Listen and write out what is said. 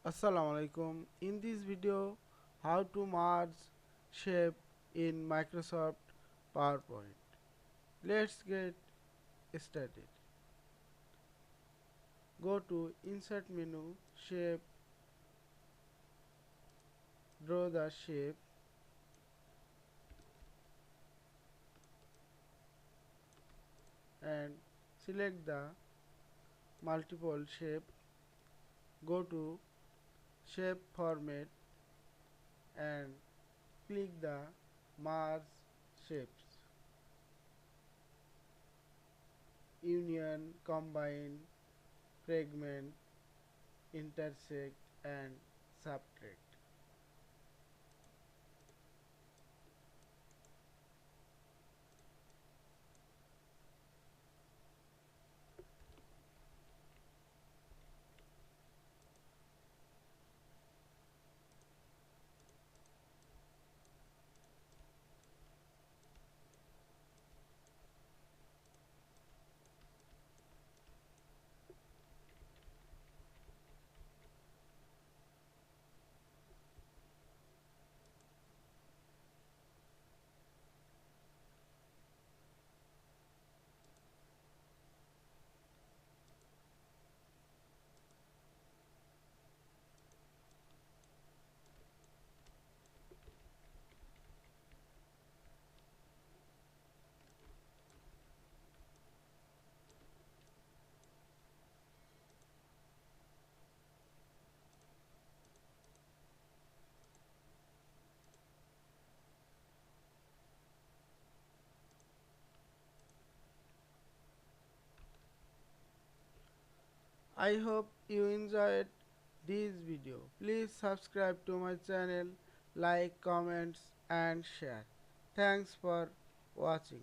Assalamu Walaikum. In this video, how to merge shape in Microsoft PowerPoint. Let's get started. Go to Insert menu, Shape, draw the shape and select the multiple shape. Go to Shape Format and click the Merge Shapes, Union, Combine, Fragment, Intersect and Subtract. I hope you enjoyed this video. Please subscribe to my channel, like, comments and share. Thanks for watching.